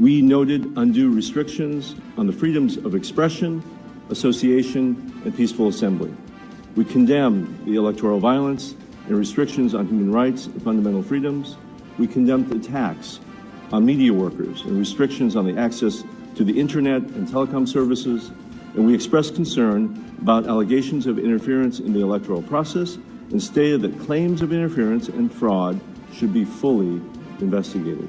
We noted undue restrictions on the freedoms of expression, association, and peaceful assembly. We condemned the electoral violence and restrictions on human rights and fundamental freedoms. We condemned attacks on media workers and restrictions on the access to the internet and telecom services. And we expressed concern about allegations of interference in the electoral process and stated that claims of interference and fraud should be fully investigated.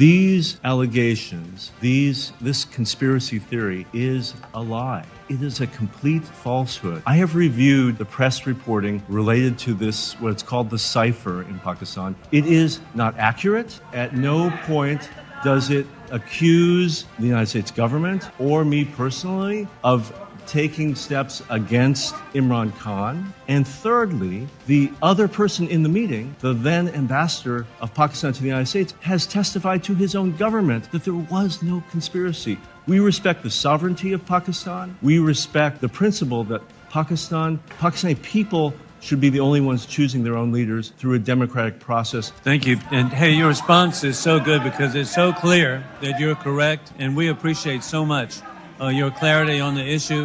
These allegations, this conspiracy theory is a lie. It is a complete falsehood. I have reviewed the press reporting related to this, what it's called the cipher in Pakistan. It is not accurate. At no point does it accuse the United States government or me personally of taking steps against Imran Khan. And thirdly, the other person in the meeting, the then ambassador of Pakistan to the United States, has testified to his own government that there was no conspiracy. We respect the sovereignty of Pakistan. We respect the principle that Pakistani people should be the only ones choosing their own leaders through a democratic process. Thank you. And hey, your response is so good because it's so clear that you're correct, and we appreciate so much your clarity on the issue.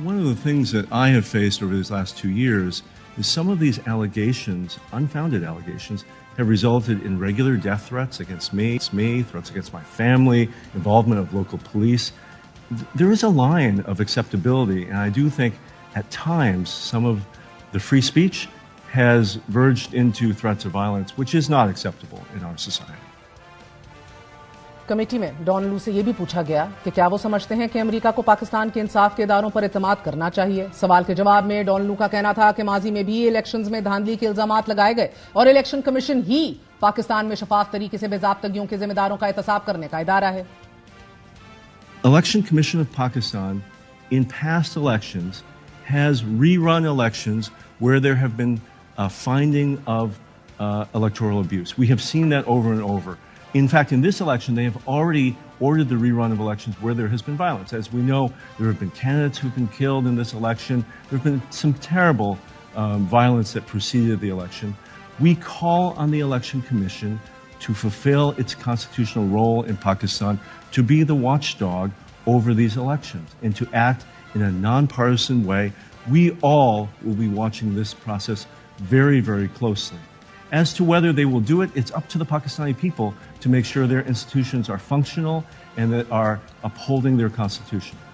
One of the things that I have faced over these last 2 years is some of these allegations, unfounded allegations, have resulted in regular death threats against me, threats against my family, involvement of local police. There is a line of acceptability, and I do think at times some of the free speech has verged into threats of violence, which is not acceptable in our society. Committee میں Donald Lu سے یہ بھی پوچھا گیا کہ کیا وہ سمجھتے ہیں کہ امریکہ کو پاکستان کے انصاف کے اداروں پر اعتماد کرنا چاہیے. سوال کے جواب میں ڈونلڈ لو کا کہنا تھا کہ ماضی میں بھی الیکشنز میں دھاندلی کے الزامات لگائے گئے اور الیکشن کمیشن ہی پاکستان میں شفاف طریقے سے بے ضابطگیوں کے ذمہ داروں کا احتساب کرنے کا ادارہ ہے. Election Commission of Pakistan in past elections has rerun elections where there have been finding of electoral abuse. We have seen that over and over. In fact, in this election, they have already ordered the rerun of elections where there has been violence. As we know, there have been candidates who have been killed in this election. There have been some terrible violence that preceded the election. We call on the Election Commission to fulfill its constitutional role in Pakistan, to be the watchdog over these elections and to act in a nonpartisan way. We all will be watching this process very, very closely. As to whether they will do it, it's up to the Pakistani people to make sure their institutions are functional and that are upholding their constitution.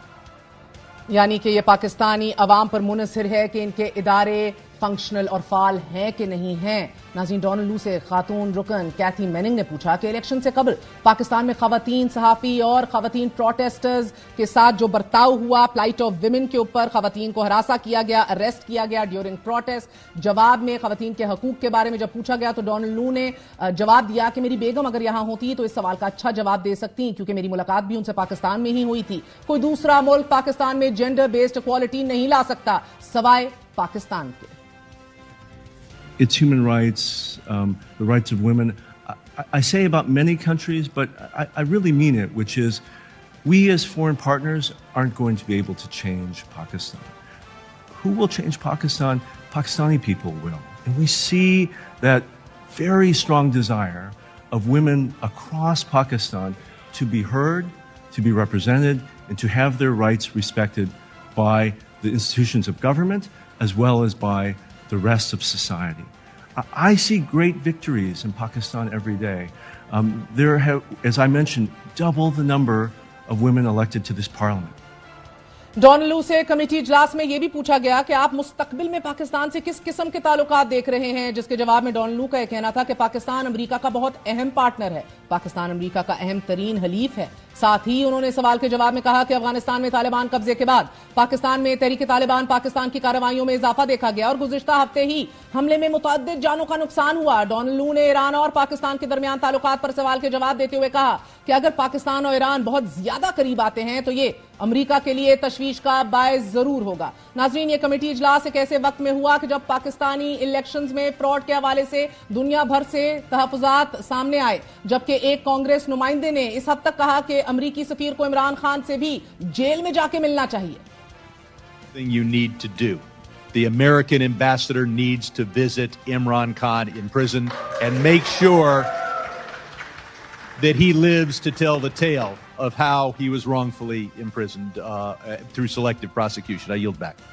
یعنی کہ یہ پاکستانی عوام پر منحصر ہے کہ ان کے ادارے functional اور فعال ہیں کہ نہیں ہیں. ناظرین، ڈونلڈ لو سے خاتون رکن کیتھی میننگ نے پوچھا کہ الیکشن سے قبل پاکستان میں خواتین صحافی اور خواتین پروٹیسٹرز کے ساتھ جو برتاؤ ہوا، فلائٹ آف ویمن کے اوپر خواتین کو ہراساں کیا گیا، اریسٹ کیا گیا ڈیورنگ پروٹیسٹ. جواب میں خواتین کے حقوق کے بارے میں جب پوچھا گیا تو ڈونلڈ لو نے جواب دیا کہ میری بیگم اگر یہاں ہوتی تو اس سوال کا اچھا جواب دے سکتی کیونکہ میری ملاقات بھی ان سے پاکستان میں ہی ہوئی تھی. کوئی دوسرا ملک پاکستان میں جینڈر بیسڈ اکوالٹی نہیں لا سکتا سوائے پاکستان کے. It's human rights, the rights of women. I say about many countries, but I really mean it, which is we as foreign partners aren't going to be able to change Pakistan. Who will change Pakistan? Pakistani people will. And we see that very strong desire of women across Pakistan to be heard, to be represented, and to have their rights respected by the institutions of government as well as by the rest of society. I see great victories in Pakistan every day. There have, as I mentioned, double the number of women elected to this parliament. Donald Lu سے کمیٹی اجلاس میں یہ بھی پوچھا گیا کہ آپ مستقبل میں پاکستان سے کس قسم کے تعلقات دیکھ رہے ہیں، جس کے جواب میں ڈونلڈ لو کا یہ کہنا تھا کہ پاکستان امریکہ کا بہت اہم پارٹنر ہے، پاکستان امریکہ کا اہم ترین حلیف ہے. ساتھ ہی انہوں نے سوال کے جواب میں کہا کہ افغانستان میں طالبان قبضے کے بعد پاکستان میں تحریک طالبان پاکستان کی کارروائیوں میں اضافہ دیکھا گیا اور گزشتہ ہفتے ہی حملے میں متعدد جانوں کا نقصان ہوا. ڈونلڈ لو نے ایران اور پاکستان کے درمیان تعلقات پر سوال کے جواب دیتے ہوئے کہا کہ اگر پاکستان اور ایران بہت زیادہ قریب آتے ہیں تو یہ امریکہ کے لیے تشویش کا باعث ضرور ہوگا. ناظرین، یہ کمیٹی اجلاس ایک ایسے وقت میں ہوا کہ جب پاکستانی الیکشنز میں فراڈ کے حوالے سے دنیا بھر سے تحفظات سامنے آئے، جبکہ ایک کانگریس نمائندے نے اس حد تک کہا کہ امریکی سفیر کو عمران خان سے بھی جیل میں جا کے ملنا چاہیے. You need to do. The American ambassador needs to visit Imran Khan in prison and make sure that he lives to tell the tale of how he was wrongfully imprisoned through selective prosecution. I yield back.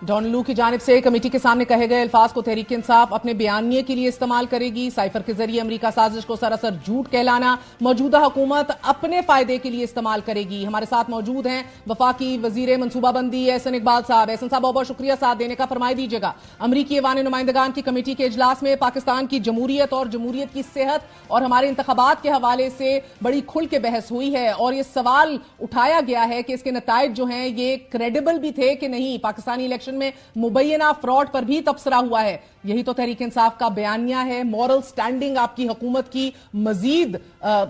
Donald Lu کی جانب سے committee کے سامنے کہے گئے الفاظ کو تحریک انصاف اپنے بیانیے کے لیے استعمال کرے گی. سائفر کے ذریعے امریکہ سازش کو سراسر جھوٹ کہلانا موجودہ حکومت اپنے فائدے کے لیے استعمال کرے گی. ہمارے ساتھ موجود ہیں وفاقی وزیر منصوبہ بندی احسن اقبال صاحب. احسن صاحب، بہت شکریہ ساتھ دینے کا. فرمائی دیجیے گا، امریکی ایوان نمائندگان کی کمیٹی کے اجلاس میں پاکستان کی جمہوریت اور جمہوریت کی صحت اور ہمارے انتخابات کے حوالے سے بڑی کھل کے بحث ہوئی ہے اور یہ سوال اٹھایا گیا ہے کہ اس کے نتائج جو ہیں یہ کریڈیبل بھی تھے کہ نہیں. پاکستانی الیکشن میں مبینہ فراڈ پر بھی تبصرہ ہوا ہے. یہی تو تحریک انصاف کا بیانیہ ہے. مورل سٹینڈنگ آپ کی حکومت کی مزید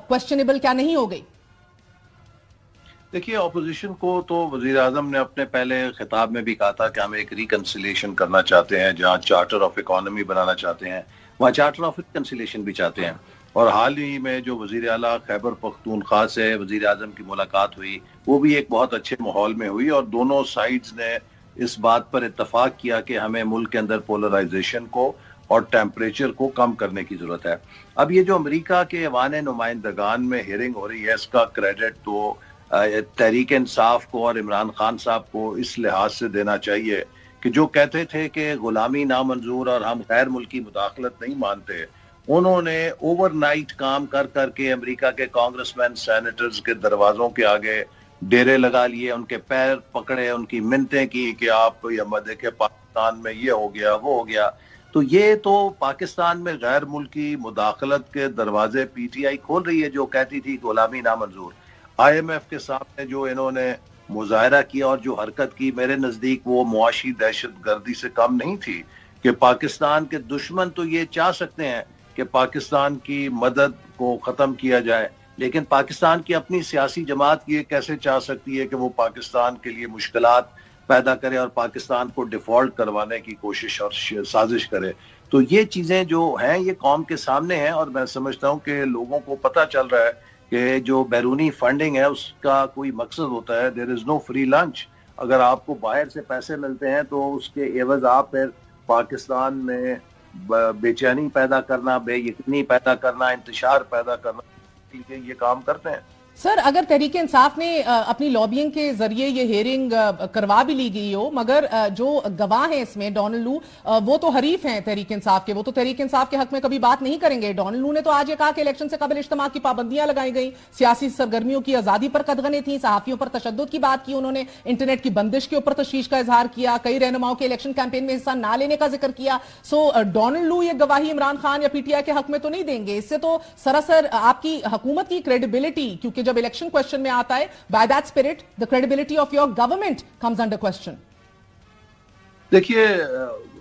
کوسچنیبل کیا نہیں ہو گئی؟ دیکھیے، اپوزیشن کو تو وزیر اعظم نے اپنے پہلے خطاب میں بھی کہا تھا کہ ہم ایک ریکنسیلیشن کرنا چاہتے ہیں، جہاں چارٹر آف اکانومی بنانا چاہتے ہیں وہاں چارٹر آف ریکنسیلیشن بھی چاہتے ہیں. اور حال ہی میں جو وزیر اعلیٰ خیبر پختونخوا سے وزیر اعظم کی ملاقات ہوئی وہ بھی ایک بہت اچھے ماحول میں ہوئی اور دونوں سائڈز نے اس بات پر اتفاق کیا کہ ہمیں ملک کے اندر پولرائزیشن کو اور ٹیمپریچر کو کم کرنے کی ضرورت ہے. اب یہ جو امریکہ کے ایوان نمائندگان میں ہیئرنگ ہو رہی ہے اس کا کریڈٹ تو تحریک انصاف کو اور عمران خان صاحب کو اس لحاظ سے دینا چاہیے کہ جو کہتے تھے کہ غلامی نامنظور اور ہم غیر ملکی مداخلت نہیں مانتے، انہوں نے اوور نائٹ کام کر کر کے امریکہ کے کانگریس مین سینیٹرز کے دروازوں کے آگے ڈیرے لگا لیے، ان کے پیر پکڑے، ان کی منتیں کی کہ آپ یہ دیکھیں پاکستان میں یہ ہو گیا وہ ہو گیا. تو یہ تو پاکستان میں غیر ملکی مداخلت کے دروازے پی ٹی آئی کھول رہی ہے، جو کہتی تھی غلامی نامنظور. آئی ایم ایف کے سامنے جو انہوں نے مظاہرہ کیا اور جو حرکت کی، میرے نزدیک وہ معاشی دہشت گردی سے کم نہیں تھی. کہ پاکستان کے دشمن تو یہ چاہ سکتے ہیں کہ پاکستان کی مدد کو ختم کیا جائے، لیکن پاکستان کی اپنی سیاسی جماعت یہ کیسے چاہ سکتی ہے کہ وہ پاکستان کے لیے مشکلات پیدا کرے اور پاکستان کو ڈیفالٹ کروانے کی کوشش اور سازش کرے. تو یہ چیزیں جو ہیں یہ قوم کے سامنے ہیں، اور میں سمجھتا ہوں کہ لوگوں کو پتہ چل رہا ہے کہ جو بیرونی فنڈنگ ہے اس کا کوئی مقصد ہوتا ہے. دیر از نو فری لنچ. اگر آپ کو باہر سے پیسے ملتے ہیں تو اس کے عوض آپ پھر پاکستان میں بے چینی پیدا کرنا، بے یقینی پیدا کرنا، انتشار پیدا کرنا، یہ کام کرتے ہیں. سر، اگر تحریک انصاف نے اپنی لابینگ کے ذریعے یہ ہیئرنگ کروا بھی لی گئی ہو، مگر جو گواہ ہیں اس میں ڈونلڈ لو، وہ تو حریف ہیں تحریک انصاف کے، وہ تو تحریک انصاف کے حق میں کبھی بات نہیں کریں گے. ڈونلڈ لو نے تو آج یہ کہا کہ الیکشن سے قبل اجتماع کی پابندیاں لگائی گئیں، سیاسی سرگرمیوں کی آزادی پر قدغنیں تھیں، صحافیوں پر تشدد کی بات کی انہوں نے، انٹرنیٹ کی بندش کے اوپر تشویش کا اظہار کیا، کئی رہنماؤں کے الیکشن کیمپین میں حصہ نہ لینے کا ذکر کیا. سو ڈونلڈ لو یہ گواہی عمران خان یا پی ٹی آئی کے حق میں تو نہیں دیں گے. اس سے تو سراسر آپ کی حکومت کی کریڈیبلٹی، کیونکہ جب الیکشن کوسچن میں آتا ہے، by that spirit the credibility of your government comes under question. دیکھیے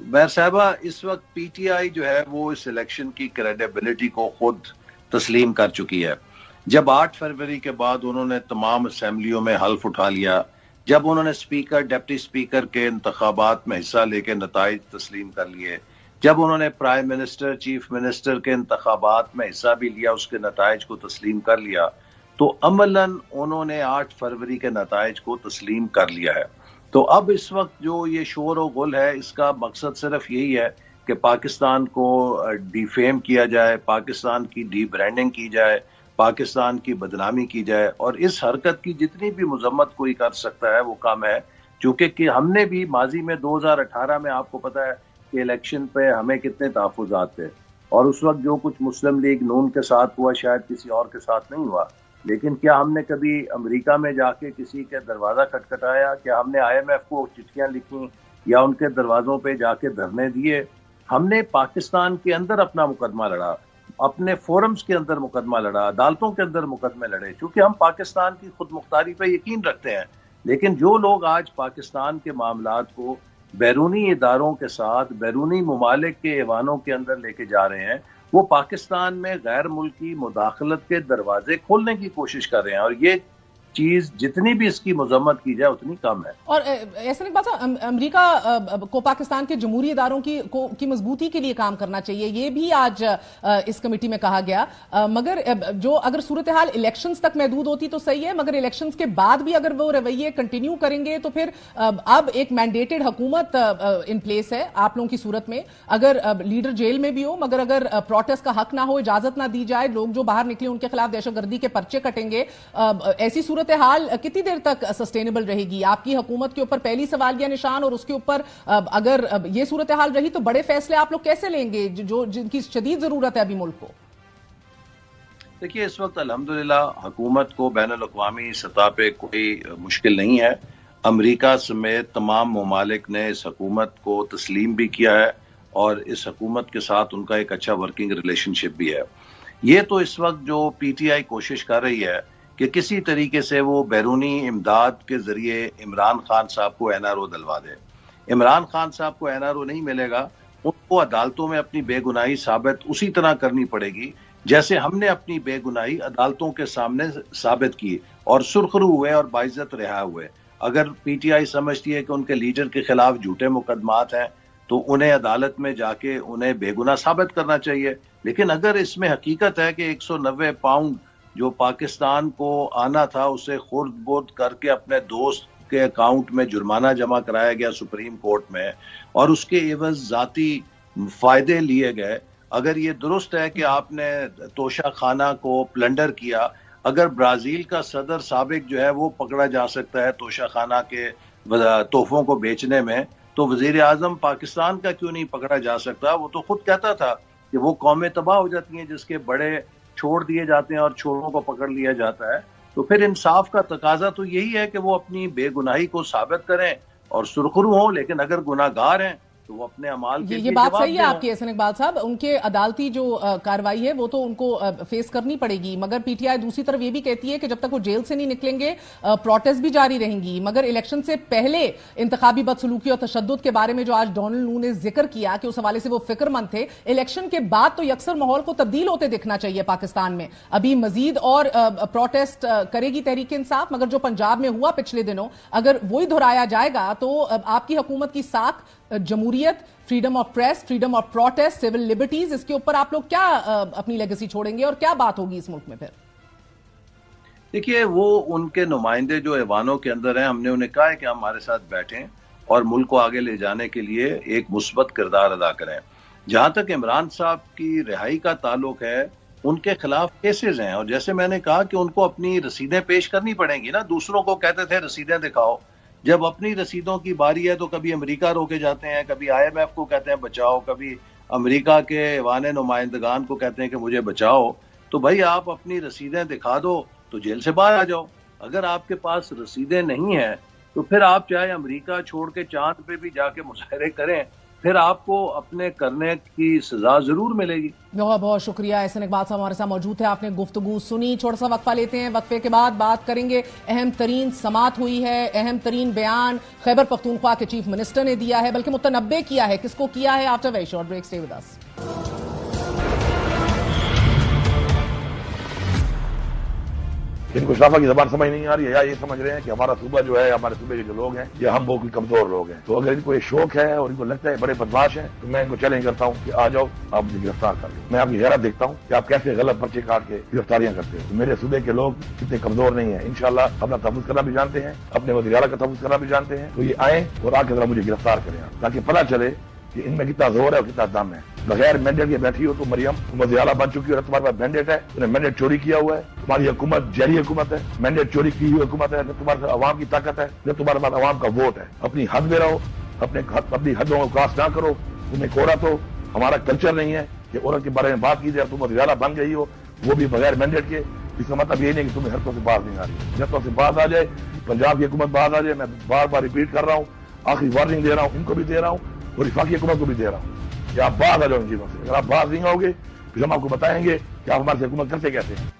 مہر صاحبہ، اس وقت پی ٹی آئی جو ہے وہ اس الیکشن کی کریڈیبلٹی کو خود تسلیم کر چکی ہے. جب 8 فروری کے بعد انہوں نے تمام اسمبلیوں میں حلف اٹھا لیا، جب انہوں نے اسپیکر، ڈپٹی اسپیکر کے انتخابات میں حصہ لے کے نتائج تسلیم کر لیے، جب انہوں نے پرائم منسٹر، چیف منسٹر کے انتخابات میں حصہ بھی لیا، اس کے نتائج کو تسلیم کر لیا، تو عملاً انہوں نے 8 فروری کے نتائج کو تسلیم کر لیا ہے. تو اب اس وقت جو یہ شور و غل ہے، اس کا مقصد صرف یہی ہے کہ پاکستان کو ڈی فیم کیا جائے، پاکستان کی ڈی برانڈنگ کی جائے، پاکستان کی بدنامی کی جائے. اور اس حرکت کی جتنی بھی مذمت کوئی کر سکتا ہے وہ کم ہے، چونکہ کہ ہم نے بھی ماضی میں 2018 میں آپ کو پتہ ہے کہ الیکشن پہ ہمیں کتنے تحفظات تھے، اور اس وقت جو کچھ مسلم لیگ نون کے ساتھ ہوا شاید کسی اور کے ساتھ نہیں ہوا. لیکن کیا ہم نے کبھی امریکہ میں جا کے کسی کے دروازہ کھٹکھٹایا؟ کیا ہم نے آئی ایم ایف کو چٹھیاں لکھی یا ان کے دروازوں پہ جا کے دھرنے دیے؟ ہم نے پاکستان کے اندر اپنا مقدمہ لڑا، اپنے فورمز کے اندر مقدمہ لڑا، عدالتوں کے اندر مقدمے لڑے، چونکہ ہم پاکستان کی خود مختاری پہ یقین رکھتے ہیں. لیکن جو لوگ آج پاکستان کے معاملات کو بیرونی اداروں کے ساتھ، بیرونی ممالک کے ایوانوں کے اندر لے کے جا رہے ہیں، وہ پاکستان میں غیر ملکی مداخلت کے دروازے کھولنے کی کوشش کر رہے ہیں، اور یہ چیز جتنی بھی اس کی مذمت کی جائے اتنی کم ہے. اور ایسا نہیں بات، امریکہ کو پاکستان کے جمہوری اداروں کی مضبوطی کے لیے کام کرنا چاہیے، یہ بھی آج اس کمیٹی میں کہا گیا. مگر جو اگر صورتحال الیکشنز تک محدود ہوتی تو صحیح ہے، مگر الیکشنز کے بعد بھی اگر وہ رویے کنٹینیو کریں گے تو پھر اب ایک مینڈیٹڈ حکومت ان پلیس ہے آپ لوگوں کی صورت میں. اگر لیڈر جیل میں بھی ہو، مگر اگر پروٹیسٹ کا حق نہ ہو، اجازت نہ دی جائے، لوگ جو باہر نکلے ان کے خلاف دہشت گردی کے پرچے کٹیں گے، ایسی صورتحال کتنی دیر تک سسٹینیبل رہے گی؟ آپ کی حکومت کے اوپر پہلی سوالیہ نشان، اور اس کے اوپر اگر یہ صورتحال رہی تو بڑے فیصلے آپ لوگ کیسے لیں گے جن کی شدید ضرورت ہے ابھی ملک کو؟ دیکھیے اس وقت الحمدللہ حکومت کو بین الاقوامی سطح پہ کوئی مشکل نہیں ہے. امریکہ سمیت تمام ممالک نے اس حکومت کو تسلیم بھی کیا ہے، اور اس حکومت کے ساتھ ان کا ایک اچھا ورکنگ ریلیشن شپ بھی ہے. یہ تو اس وقت جو پی ٹی آئی کوشش کر رہی ہے کہ کسی طریقے سے وہ بیرونی امداد کے ذریعے عمران خان صاحب کو این آر او دلوا دے. عمران خان صاحب کو این آر او نہیں ملے گا، ان کو عدالتوں میں اپنی بے گناہی ثابت اسی طرح کرنی پڑے گی جیسے ہم نے اپنی بے گناہی عدالتوں کے سامنے ثابت کی اور سرخرو ہوئے اور باعزت رہا ہوئے. اگر پی ٹی آئی سمجھتی ہے کہ ان کے لیڈر کے خلاف جھوٹے مقدمات ہیں تو انہیں عدالت میں جا کے انہیں بے گناہ ثابت کرنا چاہیے. لیکن اگر اس میں حقیقت ہے کہ 190 پاؤنڈ جو پاکستان کو آنا تھا اسے خرد برد کر کے اپنے دوست کے اکاؤنٹ میں جرمانہ جمع کرایا گیا سپریم کورٹ میں، اور اس کے عوض ذاتی فائدے لیے گئے، اگر یہ درست ہے کہ آپ نے توشہ خانہ کو پلنڈر کیا، اگر برازیل کا صدر سابق جو ہے وہ پکڑا جا سکتا ہے توشہ خانہ کے تحفوں کو بیچنے میں، تو وزیر اعظم پاکستان کا کیوں نہیں پکڑا جا سکتا؟ وہ تو خود کہتا تھا کہ وہ قومیں تباہ ہو جاتی ہیں جس کے بڑے چھوڑ دیے جاتے ہیں اور چھوڑوں کو پکڑ لیا جاتا ہے. تو پھر انصاف کا تقاضا تو یہی ہے کہ وہ اپنی بے گناہی کو ثابت کریں اور سرخرو ہوں، لیکن اگر گناہ گار ہیں تو وہ اپنے اعمال کے یہ لیے بات جواب صحیح ہے دیں۔ آپ کی احسن اقبال صاحب، ان کے عدالتی جو کارروائی ہے وہ تو ان کو فیس کرنی پڑے گی، مگر پی ٹی آئی دوسری طرف یہ بھی کہتی ہے کہ جب تک وہ جیل سے نہیں نکلیں گے پروٹیسٹ بھی جاری رہیں گی، مگر الیکشن سے پہلے انتخابی بدسلوکی اور تشدد کے بارے میں جو آج ڈونلڈ نو نے ذکر کیا کہ اس حوالے سے وہ فکر مند تھے، الیکشن کے بعد تو یکسر ماحول کو تبدیل ہوتے دیکھنا چاہیے پاکستان میں، ابھی مزید اور پروٹیسٹ کرے گی تحریک انصاف، مگر جو پنجاب میں ہوا پچھلے دنوں اگر وہی دہرایا جائے گا تو آپ کی حکومت کی ساکھ جمہوریت، freedom of press, freedom of protest, civil liberties, اس کے اوپر آپ لوگ کیا اپنی لیگیسی چھوڑیں گے اور کیا بات ہوگی اس ملک میں پھر؟ دیکھیے، وہ ان کے نمائندے جو ایوانوں کے اندر ہیں، ہم نے انہیں کہا ہے کہ ہمارے ساتھ بیٹھیں اور ملک کو آگے لے جانے کے لیے ایک مثبت کردار ادا کریں۔ جہاں تک عمران صاحب کی رہائی کا تعلق ہے، ان کے خلاف کیسز ہیں، اور جیسے میں نے کہا کہ ان کو اپنی رسیدیں پیش کرنی پڑیں گی نا۔ دوسروں کو کہتے تھے رسیدیں دکھاؤ، جب اپنی رسیدوں کی باری ہے تو کبھی امریکہ روکے جاتے ہیں، کبھی آئی ایم ایف کو کہتے ہیں بچاؤ، کبھی امریکہ کے ایوان نمائندگان کو کہتے ہیں کہ مجھے بچاؤ۔ تو بھائی آپ اپنی رسیدیں دکھا دو تو جیل سے باہر آ جاؤ۔ اگر آپ کے پاس رسیدیں نہیں ہیں تو پھر آپ چاہے امریکہ چھوڑ کے چاند پہ بھی جا کے مظاہرے کریں، پھر آپ کو اپنے کرنے کی سزا ضرور ملے گی۔ بہت بہت شکریہ احسن اقبال صاحب ہمارے ساتھ موجود ہے، آپ نے گفتگو سنی۔ چھوٹا سا وقفہ لیتے ہیں، وقفے کے بعد بات کریں گے۔ اہم ترین سماعت ہوئی ہے، اہم ترین بیان خیبر پختونخوا کے چیف منسٹر نے دیا ہے، بلکہ متنبع کیا ہے، کس کو کیا ہے؟ آفٹر ویری شارٹ بریک، سٹے ود اس۔ ان کو شافہ کی زبان سمجھ نہیں آ رہی ہے، یا یہ سمجھ رہے ہیں کہ ہمارا صوبہ جو ہے، ہمارے صوبے کے جو لوگ ہیں یہ ہم بہت کمزور لوگ ہیں۔ تو اگر ان کو یہ شوق ہے اور ان کو لگتا ہے بڑے بدماش ہیں تو میں ان کو چیلنج کرتا ہوں کہ آ جاؤ، آپ مجھے گرفتار کر لیں۔ میں آپ کی غیرت دیکھتا ہوں کہ آپ کیسے غلط پرچے کاٹ کے گرفتاریاں کرتے ہیں۔ میرے صوبے کے لوگ اتنے کمزور نہیں ہیں، انشاءاللہ اپنا تحفظ کرنا بھی جانتے ہیں، اپنے وزیر اعلیٰ کا تحفظ کرنا بھی جانتے ہیں۔ تو یہ آئیں اور آ کے ذرا مجھے گرفتار کریں تاکہ پتہ چلے کہ ان میں کتنا زور ہے اور کتنا دم ہے۔ بغیر مینڈیٹ کے بیٹھی ہو تو مریم، تم وزیر اعلیٰ بن چکی ہو، تمہارے پاس مینڈیٹ ہے، تم نے مینڈیٹ چوری کیا ہوا ہے، تمہاری حکومت جعلی حکومت ہے، مینڈیٹ چوری کی ہوئی حکومت ہے، نہ تمہارے پاس عوام کی طاقت ہے، نہ تمہارے پاس عوام کا ووٹ ہے۔ اپنی حد میں رہو، اپنی حدوں کو کراس نہ کرو۔ تم ایک عورت ہو، ہمارا کلچر نہیں ہے کہ عورت کے بارے میں بات کی جائے، تم وزیر اعلیٰ بن گئی ہو وہ بھی بغیر مینڈیٹ کے۔ اس کا مطلب یہ نہیں کہ تمہیں حرکتوں سے باز نہیں آ رہی۔ جب سے باز آ جائے، پنجاب کی حکومت باز آ جائے، میں بار بار ریپیٹ کر رہا ہوں، آخری وارننگ دے رہا ہوں، ان کو بھی دے رہا ہوں اور وفاقی حکومت کو بھی دے رہا ہوں کہ آپ باز آ جاؤ ان چیزوں سے۔ اگر آپ باز نہیں آؤ گے پھر ہم آپ کو بتائیں گے کہ آپ ہماری حکومت کرتے کیسے ہیں۔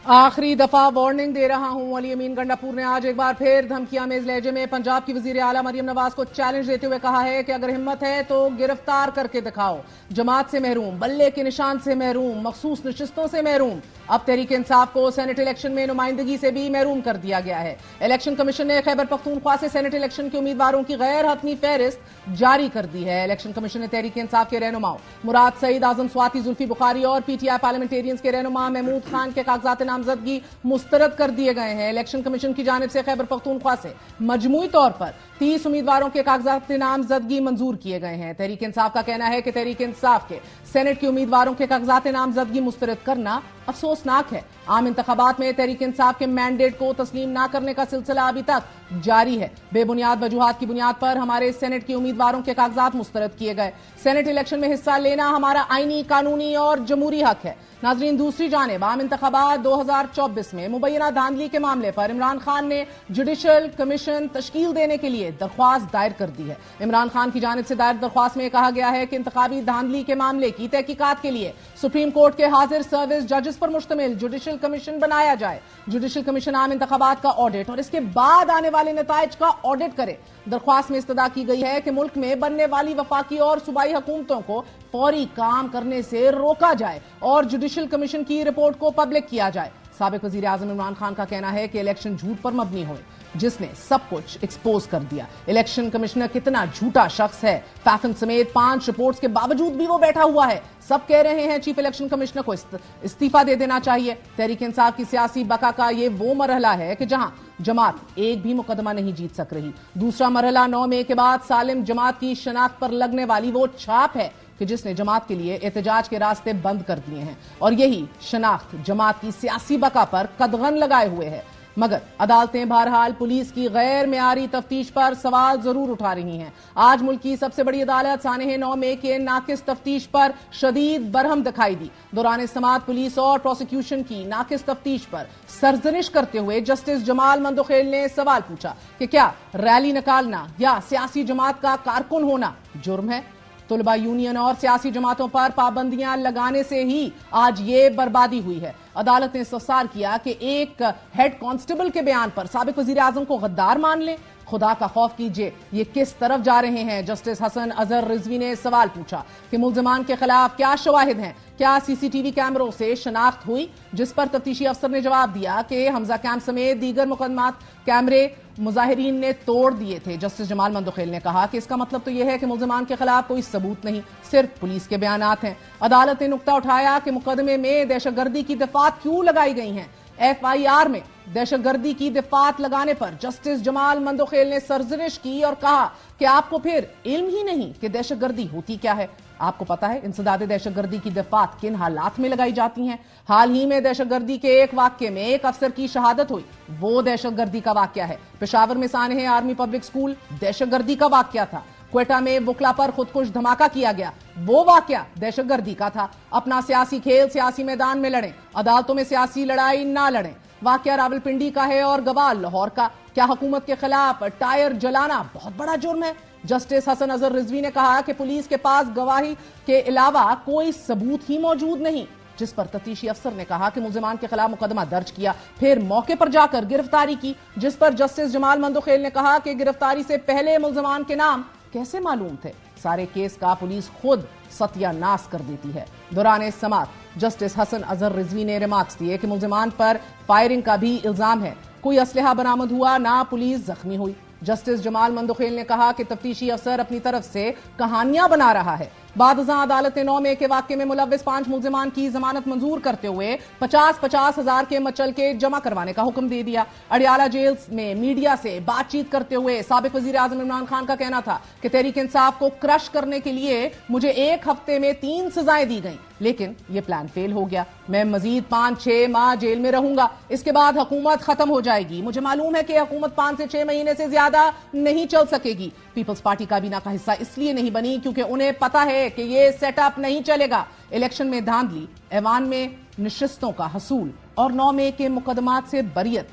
آخری دفعہ وارننگ دے رہا ہوں، علی امین گنڈاپور نے آج ایک بار پھر دھمکیاں میز لہجے میں پنجاب کی وزیر اعلیٰ مریم نواز کو چیلنج دیتے ہوئے کہا ہے کہ اگر ہمت ہے تو گرفتار کر کے دکھاؤ۔ جماعت سے محروم، بلے کے نشان سے محروم، مخصوص نشستوں سے محروم، اب تحریک انصاف کو سینٹ الیکشن میں نمائندگی سے بھی محروم کر دیا گیا ہے۔ الیکشن کمیشن نے خیبر پختونخوا سے سینٹ الیکشن کے امیدواروں کی غیر حتمی فہرست جاری کر دی ہے۔ الیکشن کمیشن نے تحریک انصاف کے رہنماؤں مراد سعید، اعظم سواتی، زلفی بخاری اور پی ٹی آئی پارلیمنٹیرینز کے رہنما محمود خان کے کاغذات نامزدگی مسترد کر دیے گئے ہیں۔ الیکشن کمیشن کی جانب سے خیبر پختونخوا سے مجموعی طور پر 30 امیدواروں کے کاغذات نامزدگی منظور کیے گئے ہیں۔ تحریک انصاف کا کہنا ہے کہ تحریک انصاف کے سینٹ کے امیدواروں کے کاغذات نامزدگی مسترد کرنا افسوسناک ہے۔ عام انتخابات میں تحریک انصاف کے مینڈیٹ کو تسلیم نہ کرنے کا سلسلہ ابھی تک جاری ہے۔ بے بنیاد وجوہات کی بنیاد پر ہمارے سینٹ کے امیدواروں کے کاغذات مسترد کیے گئے۔ سینٹ الیکشن میں حصہ لینا ہمارا آئینی، قانونی اور جمہوری حق ہے۔ ناظرین، دوسری جانب عام انتخابات 2024 میں مبینہ دھاندلی کے معاملے پر عمران خان نے جوڈیشل کمیشن تشکیل دینے کے لیے درخواست دائر کر دی ہے۔ عمران خان کی جانب سے دائر درخواست میں کہا گیا ہے کہ انتخابی دھاندلی کے معاملے کی تحقیقات کے لیے سپریم کورٹ کے حاضر سروس ججز پر مشتمل جوڈیشل کمیشن بنایا جائے۔ جوڈیشل کمیشن عام انتخابات کا آڈٹ اور اس کے بعد آنے والے نتائج کا آڈٹ کرے۔ درخواست میں استدعا کی گئی ہے کہ ملک میں بننے والی وفاقی اور صوبائی حکومتوں کو فوری کام کرنے سے روکا جائے اور جوڈیشل کمیشن کی رپورٹ کو پبلک کیا جائے۔ سابق وزیر اعظم عمران خان کا کہنا ہے کہ الیکشن جھوٹ پر مبنی ہوئے جس نے سب کچھ ایکسپوز کر دیا۔ الیکشن کمشنر کتنا جھوٹا شخص ہے، فیفن سمیت 5 رپورٹس کے باوجود بھی وہ بیٹھا ہوا ہے۔ سب کہہ رہے ہیں چیف الیکشن کمشنر کو استعفیٰ دے دینا چاہیے۔ تحریک انصاف کی سیاسی بقا کا یہ وہ مرحلہ ہے کہ جہاں جماعت ایک بھی مقدمہ نہیں جیت سک رہی۔ دوسرا مرحلہ 9 مئی کے بعد سالم جماعت کی شناخت پر لگنے والی وہ چھاپ ہے کہ جس نے جماعت کے لیے احتجاج کے راستے بند کر دیے ہیں، اور یہی شناخت جماعت کی سیاسی بقا پر قدغن لگائے ہوئے ہے۔ مگر عدالتیں بہرحال پولیس کی غیر معیاری تفتیش پر سوال ضرور اٹھا رہی ہیں. آج ملک کی سب سے بڑی عدالت سانحہ 9 مئی کے ناقص تفتیش پر شدید برہم دکھائی دی. دوران سماعت پولیس اور پروسیکیوشن کی ناقص تفتیش پر سرزنش کرتے ہوئے جسٹس جمال مندوخیل نے سوال پوچھا کہ کیا ریلی نکالنا یا سیاسی جماعت کا کارکن ہونا جرم ہے؟ طلبہ یونین اور سیاسی جماعتوں پر پابندیاں لگانے سے ہی آج یہ بربادی ہوئی ہے. عدالت نے استفسار کیا کہ ایک ہیڈ کانسٹیبل کے بیان پر سابق وزیر اعظم کو غدار مان لیں. خدا کا خوف کیجئے، یہ کس طرف جا رہے ہیں؟ جسٹس حسن اظہر رضوی نے سوال پوچھا کہ ملزمان کے خلاف کیا شواہد ہیں، کیا سی سی ٹی وی کیمروں سے شناخت ہوئی؟ جس پر تفتیشی افسر نے جواب دیا کہ حمزہ کیمپ سمیت دیگر مقدمات کیمرے مظاہرین نے توڑ دیے تھے. جسٹس جمال مندوخیل نے کہا کہ اس کا مطلب تو یہ ہے کہ ملزمان کے خلاف کوئی ثبوت نہیں، صرف پولیس کے بیانات ہیں. عدالت نے نقطہ اٹھایا کہ مقدمے میں دہشت گردی کی دفعات کیوں لگائی گئی ہیں. ایف آئی آر میں دہشت گردی کی دفعات لگانے پر جسٹس جمال مندوخیل نے سرزنش کی اور کہا کہ آپ کو پھر علم ہی نہیں کہ دہشت گردی ہوتی کیا ہے. آپ کو پتا ہے انسداد دہشت گردی کی دفعات کن حالات میں لگائی جاتی ہیں؟ حال ہی میں دہشت گردی کے ایک واقعے میں ایک افسر کی شہادت ہوئی، وہ دہشت گردی کا واقعہ ہے. پشاور میں سانحہ آرمی پبلک سکول دہشت گردی کا واقعہ تھا. کوئٹہ میں وکلا پر خودکش دھماکہ کیا گیا، وہ واقعہ دہشت گردی کا تھا. اپنا سیاسی کھیل سیاسی میدان میں لڑیں، عدالتوں میں سیاسی لڑائی نہ لڑیں. واقعہ راولپنڈی کا ہے اور گواہ لاہور کا. کیا حکومت کے خلاف ٹائر جلانا بہت بڑا جرم ہے؟ جسٹس حسن اظہر رضوی نے کہا کہ پولیس کے پاس گواہی کے علاوہ کوئی ثبوت ہی موجود نہیں. جس پر تفتیشی افسر نے کہا کہ ملزمان کے خلاف مقدمہ درج کیا، پھر موقع پر جا کر گرفتاری کی. جس پر جسٹس جمال مندوخیل نے کہا کہ گرفتاری سے پہلے ملزمان کے نام کیسے معلوم تھے؟ سارے کیس کا پولیس خود ستیہ ناس کر دیتی ہے. دوران سماعت جسٹس حسن اظہر رضوی نے ریمارکس دیے کہ ملزمان پر فائرنگ کا بھی الزام ہے، کوئی اسلحہ برآمد ہوا نہ پولیس زخمی ہوئی. جسٹس جمال مندوخیل نے کہا کہ تفتیشی افسر اپنی طرف سے کہانیاں بنا رہا ہے. بعد ازاں عدالت نے 9 مئی کے واقعے میں ملوث 5 ملزمان کی ضمانت منظور کرتے ہوئے 50-50 ہزار کے مچل کے جمع کروانے کا حکم دے دیا. اڈیالہ جیل میں میڈیا سے بات چیت کرتے ہوئے سابق وزیر اعظم عمران خان کا کہنا تھا کہ تحریک انصاف کو کرش کرنے کے لیے مجھے 1 ہفتے میں 3 سزائیں دی گئیں، لیکن یہ پلان فیل ہو گیا. میں مزید 5-6 ماہ جیل میں رہوں گا، اس کے بعد حکومت ختم ہو جائے گی. مجھے معلوم ہے کہ حکومت 5 سے 6 مہینے سے زیادہ نہیں چل سکے گی. پیپلز پارٹی کابینہ کا حصہ اس لیے نہیں بنی کیونکہ انہیں پتا ہے کہ یہ سیٹ اپ نہیں چلے گا. الیکشن میں دھاندلی، ایوان میں نشستوں کا حصول اور 9 مئی کے مقدمات سے بریت.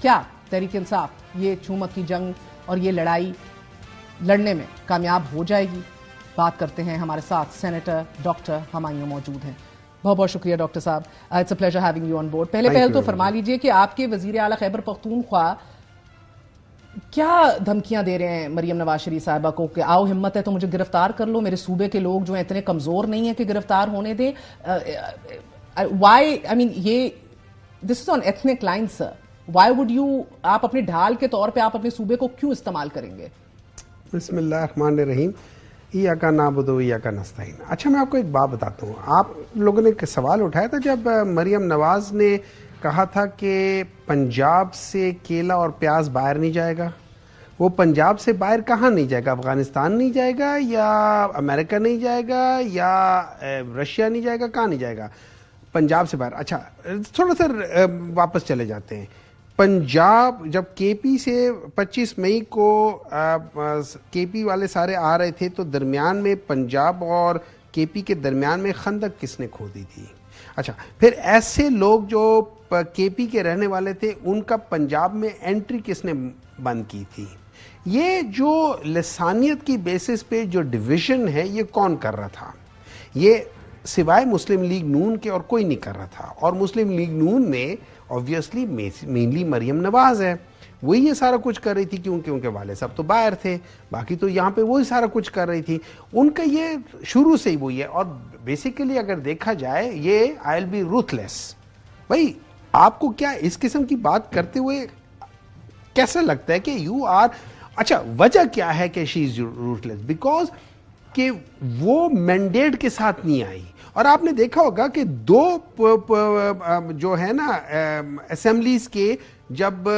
کیا تحریک انصاف یہ چھومک کی جنگ اور یہ لڑائی لڑنے میں کامیاب ہو جائے گی؟ بات کرتے ہیں. ہمارے ساتھ سینیٹر ڈاکٹر ہمایوں موجود ہیں. بہت بہت شکریہ ڈاکٹر صاحب، it's a pleasure having you on board. پہلے تو فرما لیجئے کہ آپ کے وزیر اعلیٰ خیبر پختونخوا کیا دھمکیاں دے رہے ہیں مریم نواز شریف صاحبہ کو کہ آؤ ہمت ہے تو مجھے گرفتار کر لو، میرے صوبے کے لوگ جو ہیں اتنے کمزور نہیں ہیں کہ گرفتار ہونے دیں. وائی آئی مین یہ this is on ethnic line sir, why would you, آپ اپنے ڈھال کے طور پہ آپ اپنے صوبے کو کیوں استعمال کریں گے؟ بسم اللہ الرحمن الرحیم. ایاک نعبد و ایاک نستعین. اچھا میں آپ کو ایک بات بتاتا ہوں. آپ لوگوں نے ایک سوال اٹھایا تھا جب مریم نواز نے کہا تھا کہ پنجاب سے کیلا اور پیاز باہر نہیں جائے گا. وہ پنجاب سے باہر کہاں نہیں جائے گا؟ افغانستان نہیں جائے گا یا امریکہ نہیں جائے گا یا رشیا نہیں جائے گا؟ کہاں نہیں جائے گا؟ پنجاب سے باہر. اچھا تھوڑا سا واپس چلے جاتے ہیں. پنجاب جب کے پی سے 25 مئی کو کے پی والے سارے آ رہے تھے تو درمیان میں پنجاب اور کے پی کے درمیان میں خندق کس نے کھودی تھی؟ اچھا پھر ایسے لوگ جو کے پی کے رہنے والے تھے ان کا پنجاب میں انٹری کس نے بند کی تھی؟ یہ جو لسانیت کی بیسس پہ جو ڈویژن ہے یہ کون کر رہا تھا؟ یہ سوائے مسلم لیگ نون کے اور کوئی نہیں کر رہا تھا. اور مسلم لیگ نون میں obviously مینلی مریم نواز ہے، وہی یہ سارا کچھ کر رہی تھی کیونکہ ان کے والد صاحب تو باہر تھے، باقی تو یہاں پہ وہی سارا کچھ کر رہی تھی. ان کا یہ شروع سے ہی وہی ہے. اور بیسیکلی اگر دیکھا جائے یہ آئی ول بی روتھلیس. بھائی آپ کو کیا اس قسم کی بات کرتے ہوئے کیسا لگتا ہے کہ یو آر، اچھا وجہ کیا ہے کہ شی از روتھلیس؟ بیکاز کہ وہ مینڈیٹ کے ساتھ نہیں آئی. اور آپ نے دیکھا ہوگا کہ 2 جو ہے نا اسمبلیز کے جب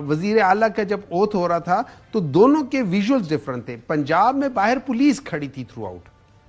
وزیر اعلیٰ کا جب اوتھ ہو رہا تھا تو دونوں کے ویژولز ڈفرنٹ تھے. پنجاب میں باہر پولیس کھڑی تھی تھرو آؤٹ،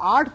8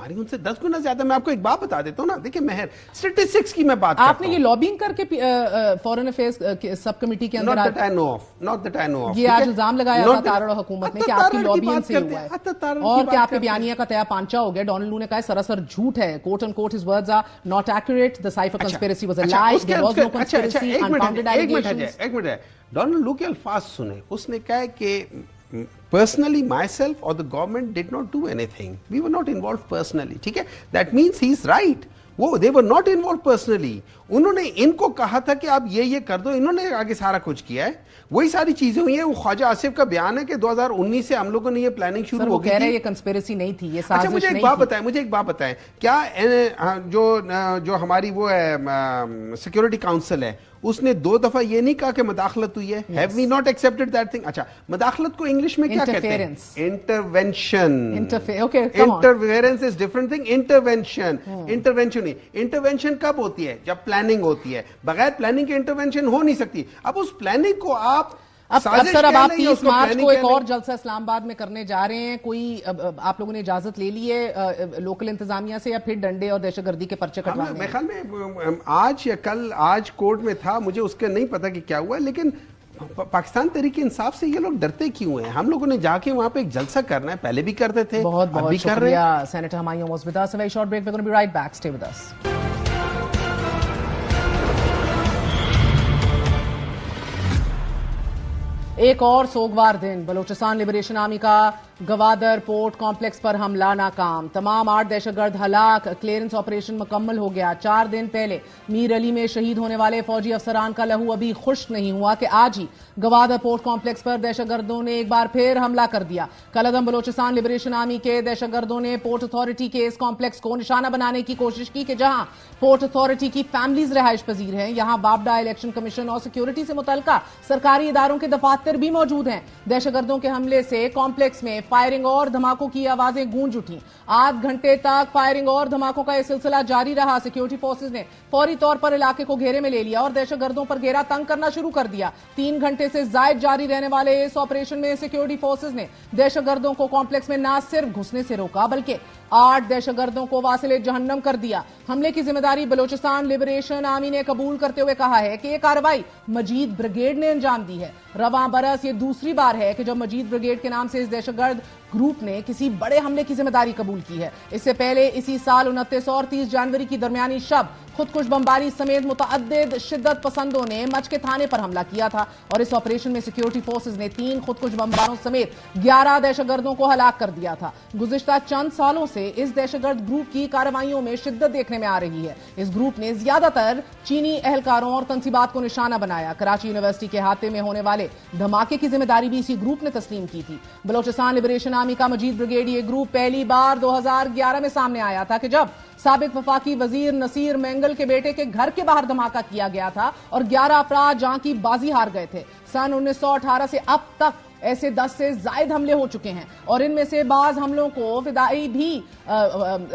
ہماری ان سے 10 گنا زیادہ. میں آپ کو ایک بات بتا دیتا ہوں نا, دیکھیں مہر, اسٹیٹسٹکس کی میں بات کرتا ہوں. آپ نے یہ لابنگ کر کے فورن افیئرز سب کمیٹی کے اندر not that I know of. یہ آج الزام لگایا تھا تارڑ حکومت نے کہ آپ کی لابنگ سے ہوا ہے, اور کہ آپ کے بیانیہ کا تیا پانچا ہو گیا. ڈونلڈ لو نے کہا سراسر جھوٹ ہے, کوٹ ان کوٹ his words are not accurate, the Cypher conspiracy was a lie, there was no conspiracy, unfounded allegations. ایک منٹ ہے, ڈونلڈ لو کے الفاظ سنیں. اس نے کہا کہ personally myself or the government did not do anything, we were not involved personally. ٹھیک ہے, that means he is right. وہ they were not involved personally. انہوں نے ان کو کہا تھا کہ آپ یہ کر دو, انہوں نے آگے سارا کچھ کیا ہے. وہی ساری چیزیں ہوئی ہیں. وہ خواجہ آصف کا بیان ہے کہ 2019 سے ہم لوگوں نے یہ پلاننگ شروع ہو گئی تھی. یہ کنسپیریسی نہیں تھی, یہ سازش نہیں تھی. مجھے ایک بات بتائیں, کیا جو ہماری وہ ہے سیکورٹی کاؤنسل ہے, اس نے 2 دفعہ یہ نہیں کہا کہ مداخلت ہوئی ہے؟ Have we not accepted that thing? اچھا, مداخلت کو انگلش میں کیا کہتے ہیں؟ Intervention. Interference is different thing. Intervention کب ہوتی ہے؟ جب پلاننگ ہوتی ہے. بغیر پلاننگ کے انٹرونشن ہو نہیں سکتی. اب اس پلاننگ کو آپ اب 30 مارچ کو ایک اور جلسہ اسلام آباد میں کرنے جا رہے ہیں. کوئی آپ لوگوں نے اجازت لے لی ہے لوکل انتظامیہ سے, یا پھر ڈنڈے اور دہشت گردی کے پرچے کٹوانے ہیں؟ میرے خیال میں آج یا کل, آج کورٹ میں تھا, مجھے اس کا نہیں پتا کہ کیا ہوا, لیکن پاکستان تحریک انصاف سے یہ لوگ ڈرتے کیوں ہیں؟ ہم لوگوں نے جا کے وہاں پہ ایک جلسہ کرنا ہے, پہلے بھی کرتے تھے, بہت بہت شکریہ. Senator Humayun was with us. A very short break, we're going to be right back. Stay with us. ایک اور سوگوار دن, بلوچستان لبریشن آرمی کا گوادر پورٹ کمپلیکس پر حملہ ناکام, تمام 8 دہشت گرد ہلاک, کلیئرنس آپریشن مکمل ہو گیا. 4 دن پہلے میر علی میں شہید ہونے والے فوجی افسران کا لہو ابھی خشک نہیں ہوا کہ آج ہی گوادر پورٹ کمپلیکس پر دہشت گردوں نے ایک بار پھر حملہ کر دیا. کل عدم بلوچستان لبریشن آرمی کے دہشت گردوں نے پورٹ اتھارٹی کے اس کمپلیکس کو نشانہ بنانے کی کوشش کی کہ جہاں پورٹ اتھارٹی کی فیملیز رہائش پذیر ہیں, یہاں بابڈا الیکشن کمیشن اور سیکیورٹی سے متعلقہ سرکاری اداروں کے دفاتر بھی موجود ہیں. دہشت گردوں کے حملے سے کمپلیکس میں فائرنگ اور دھماکوں کی آوازیں گونج اٹھیں. 8 گھنٹے تک فائرنگ اور دھماکوں کا یہ سلسلہ جاری رہا. سیکیورٹی فورسز نے فوری طور پر علاقے کو گھیرے میں لے لیا اور دہشت گردوں پر گھیرا تنگ کرنا شروع کر دیا. 3 گھنٹے سے زائد جاری رہنے والے اس آپریشن میں سیکیورٹی فورسز نے دہشت گردوں کو کمپلیکس میں نہ صرف گھسنے سے روکا بلکہ 8 دہشت گردوں کو واصل جہنم کر دیا. حملے کی ذمہ داری بلوچستان لبریشن آرمی نے قبول کرتے ہوئے کہا ہے کہ یہ کارروائی مجید بریگیڈ نے انجام دی ہے. رواں برس یہ دوسری بار ہے کہ جب مجید بریگیڈ کے نام سے اس دہشت گرد گروپ نے کسی بڑے حملے کی ذمہ داری قبول کی ہے. اس سے پہلے اسی سال 29 اور 30 جنوری کی درمیانی شب خودکش بمباری سمیت متعدد شدت پسندوں نے مچ کے تھانے پر حملہ کیا تھا اور اس آپریشن میں سیکیورٹی فورسز نے 3 خودکش بمباروں سمیت 11 دہشت گردوں کو ہلاک کر دیا تھا. گزشتہ چند سالوں سے اس دہشت گرد گروپ کی کارروائیوں میں شدت دیکھنے میں آ رہی ہے. اس گروپ نے زیادہ تر چینی اہلکاروں اور تنصیبات کو نشانہ بنایا. کراچی یونیورسٹی کے احاطے میں ہونے والے دھماکے کی ذمہ داری بھی اسی گروپ نے تسلیم کی تھی. بلوچستان لبریشن آرمی کا مجید بریگیڈ یہ گروپ پہلی بار 2011 میں سامنے آیا تھا کہ جب سابق وفاقی وزیر نصیر مینگل کے بیٹے کے گھر کے باہر دھماکہ کیا گیا تھا اور 11 افراد جان کی بازی ہار گئے تھے. سن 1918 سے اب تک ایسے 10 سے زائد حملے ہو چکے ہیں اور ان میں سے بعض حملوں کو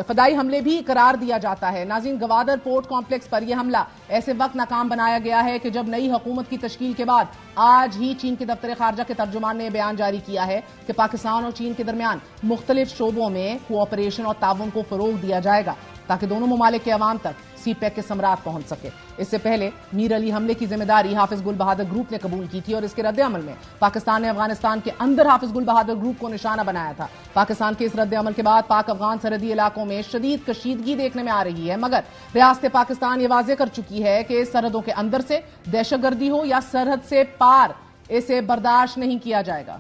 فدائی حملے بھی قرار دیا جاتا ہے. ناظرین, گوادر پورٹ کمپلیکس پر یہ حملہ ایسے وقت ناکام بنایا گیا ہے کہ جب نئی حکومت کی تشکیل کے بعد آج ہی چین کے دفتر خارجہ کے ترجمان نے بیان جاری کیا ہے کہ پاکستان اور چین کے درمیان مختلف شعبوں میں کوآپریشن اور تعاون کو فروغ دیا جائے گا تاکہ دونوں ممالک کے عوام تک سی پیک کے ثمرات پہنچ سکے. اس سے پہلے میر علی حملے کی ذمہ داری حافظ گل بہادر گروپ نے قبول کی تھی اور اس کے رد عمل میں پاکستان نے افغانستان کے اندر حافظ گل بہادر گروپ کو نشانہ بنایا تھا. پاکستان کے اس رد عمل کے بعد پاک افغان سرحدی علاقوں میں شدید کشیدگی دیکھنے میں آ رہی ہے, مگر ریاست پاکستان یہ واضح کر چکی ہے کہ سرحدوں کے اندر سے دہشت گردی ہو یا سرحد سے پار اسے برداشت نہیں کیا جائے گا.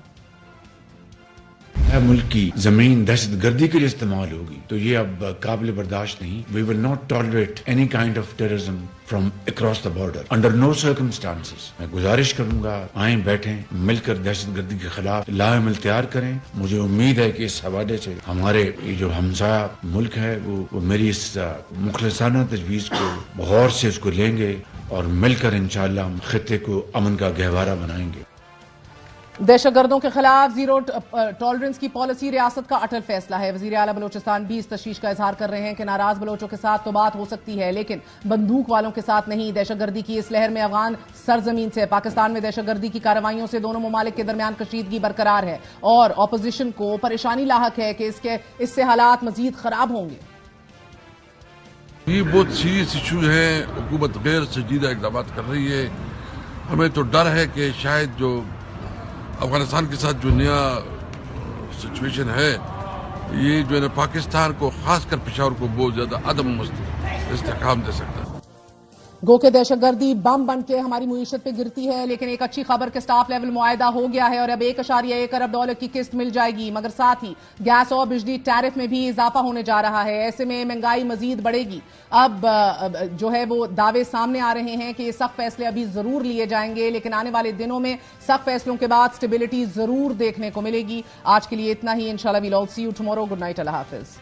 ملک کی زمین دہشت گردی کے لیے استعمال ہوگی تو یہ اب قابل برداشت نہیں. We will not tolerate any kind of terrorism from across the border under no circumstances. میں گزارش کروں گا آئیں بیٹھیں مل کر دہشت گردی کے خلاف لاعمل تیار کریں. مجھے امید ہے کہ اس حوالے سے ہمارے یہ جو ہمسایہ ملک ہے وہ میری اس مخلصانہ تجویز کو غور سے اس کو لیں گے اور مل کر انشاءاللہ ہم خطے کو امن کا گہوارہ بنائیں گے. دہشت گردوں کے خلاف زیرو ٹالرنس کی پالیسی ریاست کا اٹل فیصلہ ہے. وزیر اعلیٰ بلوچستان بھی اس تشویش کا اظہار کر رہے ہیں کہ ناراض بلوچوں کے ساتھ تو بات ہو سکتی ہے لیکن بندوق والوں کے ساتھ نہیں. دہشت گردی کی اس لہر میں افغان سرزمین سے پاکستان میں دہشت گردی کی کارروائیوں سے دونوں ممالک کے درمیان کشیدگی برقرار ہے اور اپوزیشن کو پریشانی لاحق ہے کہ اس سے حالات مزید خراب ہوں گے. یہ بہت سیریس ایشو ہے. حکومت غیر سنجیدہ اقدامات کر رہی ہے. ہمیں تو ڈر ہے کہ شاید جو افغانستان کے ساتھ جو نیا سچویشن ہے یہ جو ہے پاکستان کو خاص کر پشاور کو بہت زیادہ عدم استحکام دے سکتا ہے. گو کہ دہشت گردی بم بن کے ہماری معیشت پہ گرتی ہے لیکن ایک اچھی خبر کہ سٹاف لیول معاہدہ ہو گیا ہے اور اب 1.1 ارب ڈالر کی قسط مل جائے گی مگر ساتھ ہی گیس اور بجلی ٹیرف میں بھی اضافہ ہونے جا رہا ہے. ایسے میں مہنگائی مزید بڑھے گی. اب جو ہے وہ دعوے سامنے آ رہے ہیں کہ یہ سخت فیصلے ابھی ضرور لیے جائیں گے لیکن آنے والے دنوں میں سخت فیصلوں کے بعد سٹیبلٹی ضرور دیکھنے کو ملے گی. آج کے لیے اتنا ہی. انشاءاللہ we'll all see you tomorrow. Good night. اللہ حافظ.